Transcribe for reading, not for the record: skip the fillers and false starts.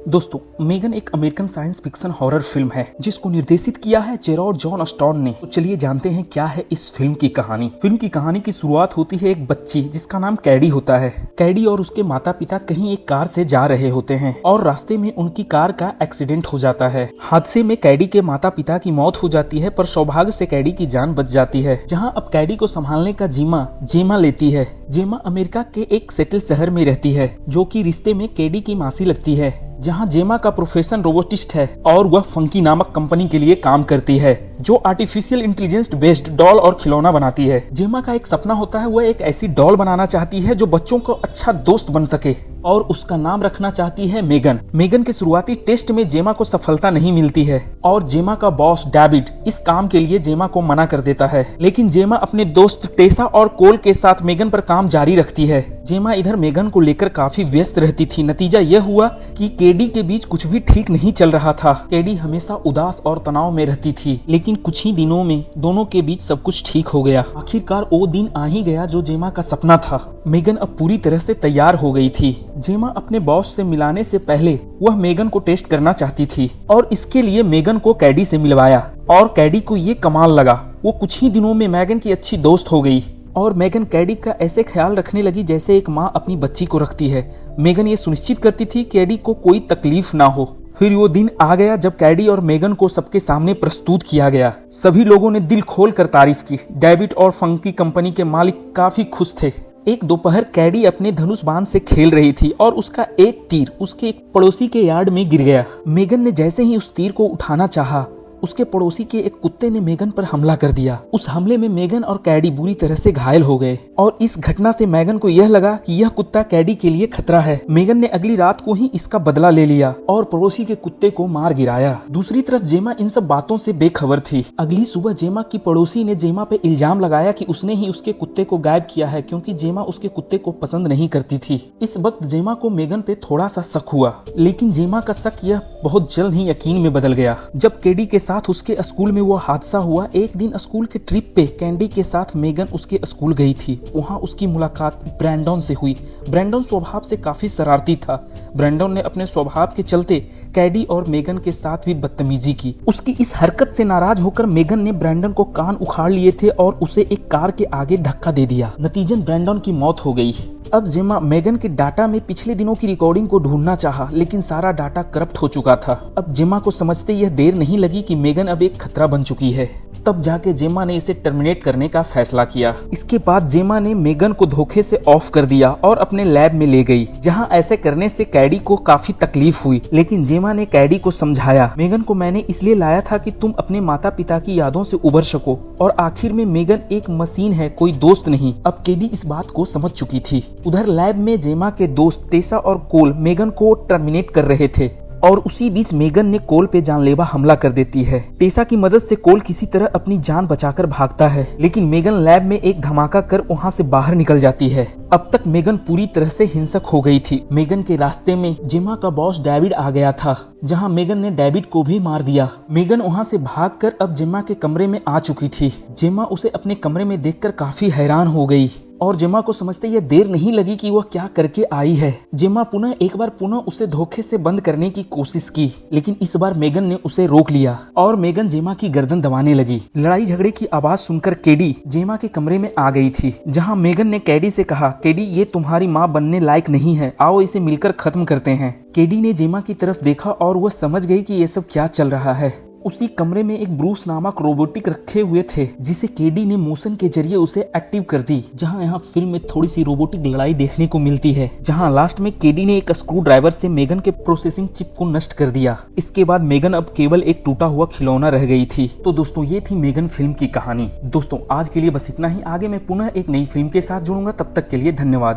दोस्तों, मेगन एक American science fiction horror film है जिसको निर्देशित किया है जेरोड जॉन स्टोन ने। तो चलिए जानते हैं क्या है इस फिल्म की कहानी। फिल्म की कहानी की शुरुआत होती है एक बच्ची जिसका नाम कैडी होता है। कैडी और उसके माता पिता कहीं एक कार से जा रहे होते हैं और रास्ते में उनकी कार का एक्सीडेंट हो जाता है। हादसे में कैडी के माता पिता की मौत हो जाती है, पर सौभाग्य से कैडी की जान बच जाती है। जहाँ अब कैडी को संभालने का जिम्मा जेमा लेती है। जेमा अमेरिका के एक सेटल शहर में रहती है जो कि रिश्ते में कैडी की मासी लगती है। जहां जेमा का प्रोफेशन रोबोटिस्ट है और वह फंकी नामक कंपनी के लिए काम करती है जो आर्टिफिशियल इंटेलिजेंस बेस्ड डॉल और खिलौना बनाती है। जेमा का एक सपना होता है, वह एक ऐसी डॉल बनाना चाहती है जो बच्चों को अच्छा दोस्त बन सके और उसका नाम रखना चाहती है मेगन। मेगन के शुरुआती टेस्ट में जेमा को सफलता नहीं मिलती है और जेमा का बॉस डेविड इस काम के लिए जेमा को मना कर देता है, लेकिन जेमा अपने दोस्त टेसा और कोल के साथ मेगन पर काम जारी रखती है। जेमा इधर मेगन को लेकर काफी व्यस्त रहती थी। नतीजा यह हुआ कि केडी के बीच कुछ भी ठीक नहीं चल रहा था। केडी हमेशा उदास और तनाव में रहती थी, लेकिन कुछ ही दिनों में दोनों के बीच सब कुछ ठीक हो गया। आखिरकार वो दिन आ ही गया जो जेमा का सपना था। मेगन अब पूरी तरह से तैयार हो गई थी। जेमा अपने बॉस से मिलाने से पहले वह मेगन को टेस्ट करना चाहती थी और इसके लिए मेगन को कैडी से मिलवाया और कैडी को ये कमाल लगा। वो कुछ ही दिनों में मेगन की अच्छी दोस्त हो गई और मेगन कैडी का ऐसे ख्याल रखने लगी जैसे एक माँ अपनी बच्ची को रखती है। मेगन ये सुनिश्चित करती थी कैडी को कोई तकलीफ ना हो। फिर वो दिन आ गया जब कैडी और मेगन को सबके सामने प्रस्तुत किया गया। सभी लोगों ने दिल खोल कर तारीफ की। डेविड और फंकी कंपनी के मालिक काफी खुश थे। एक दोपहर कैडी अपने धनुष बाण से खेल रही थी और उसका एक तीर उसके एक पड़ोसी के यार्ड में गिर गया। मेगन ने जैसे ही उस तीर को उठाना चाहा, उसके पड़ोसी के एक कुत्ते ने मेगन पर हमला कर दिया। उस हमले में मेगन और कैडी बुरी तरह से घायल हो गए और इस घटना से मेगन को यह लगा कि यह कुत्ता कैडी के लिए खतरा है। मेगन ने अगली रात को ही इसका बदला ले लिया और पड़ोसी के कुत्ते को मार गिराया। दूसरी तरफ जेमा इन सब बातों से बेखबर थी। अगली सुबह जेमा की पड़ोसी ने जेमा पे इल्जाम लगाया कि उसने ही उसके कुत्ते को गायब किया है, क्योंकि जेमा उसके कुत्ते को पसंद नहीं करती थी। इस वक्त जेमा को मेगन पे थोड़ा सा शक हुआ, लेकिन जेमा का शक यह बहुत जल्द ही यकीन में बदल गया। जब कैडी के साथ उसके स्कूल में वो हादसा हुआ, एक दिन स्कूल के ट्रिप पे कैंडी के साथ मेगन उसके स्कूल गई थी। वहाँ उसकी मुलाकात ब्रैंडन से हुई। ब्रैंडन स्वभाव से काफी शरारती था। ब्रैंडन ने अपने स्वभाव के चलते कैडी और मेगन के साथ भी बदतमीजी की। उसकी इस हरकत से नाराज होकर मेगन ने ब्रैंडन को कान उखाड़ लिए थे और उसे एक कार के आगे धक्का दे दिया। नतीजन ब्रैंडन की मौत हो गई। अब जेमा मेगन के डाटा में पिछले दिनों की रिकॉर्डिंग को ढूंढना चाहा, लेकिन सारा डाटा करप्ट हो चुका था। अब जेमा को समझते यह देर नहीं लगी कि मेगन अब एक खतरा बन चुकी है। तब जाके जेमा ने इसे टर्मिनेट करने का फैसला किया। इसके बाद जेमा ने मेगन को धोखे से ऑफ कर दिया और अपने लैब में ले गई, जहां ऐसे करने से कैडी को काफी तकलीफ हुई। लेकिन जेमा ने कैडी को समझाया, मेगन को मैंने इसलिए लाया था कि तुम अपने माता पिता की यादों से उबर सको, और आखिर में मेगन एक मशीन है, कोई दोस्त नहीं। अब कैडी इस बात को समझ चुकी थी। उधर लैब में जेमा के दोस्त टेसा और कोल मेगन को टर्मिनेट कर रहे थे और उसी बीच मेगन ने कोल पे जानलेवा हमला कर देती है। टेसा की मदद से कोल किसी तरह अपनी जान बचाकर भागता है, लेकिन मेगन लैब में एक धमाका कर वहाँ से बाहर निकल जाती है। अब तक मेगन पूरी तरह से हिंसक हो गई थी। मेगन के रास्ते में जेमा का बॉस डेविड आ गया था, जहाँ मेगन ने डेविड को भी मार दिया। मेगन वहाँ से भागकर अब जेमा के कमरे में आ चुकी थी। जेमा उसे अपने कमरे में देखकर काफी हैरान हो गई और जेमा को समझते यह देर नहीं लगी कि वह क्या करके आई है। जेमा एक बार पुनः उसे धोखे से बंद करने की कोशिश की, लेकिन इस बार मेगन ने उसे रोक लिया और मेगन जेमा की गर्दन दबाने लगी। लड़ाई झगड़े की आवाज सुनकर कैडी जेमा के कमरे में आ गई थी, जहां मेगन ने कैडी से कहा, कैडी ये तुम्हारी माँ बनने लायक नहीं है, आओ इसे मिलकर खत्म करते हैं। कैडी ने जेमा की तरफ देखा और वह समझ गई कि ये सब क्या चल रहा है। उसी कमरे में एक ब्रूस नामक रोबोटिक रखे हुए थे, जिसे कैडी ने मोशन के जरिए उसे एक्टिव कर दी। जहां यहाँ फिल्म में थोड़ी सी रोबोटिक लड़ाई देखने को मिलती है, जहां लास्ट में कैडी ने एक स्क्रू ड्राइवर से मेगन के प्रोसेसिंग चिप को नष्ट कर दिया। इसके बाद मेगन अब केवल एक टूटा हुआ खिलौना रह गई थी। तो दोस्तों, ये थी मेगन फिल्म की कहानी। दोस्तों, आज के लिए बस इतना ही। आगे मैं पुनः एक नई फिल्म के साथ जुड़ूंगा। तब तक के लिए धन्यवाद।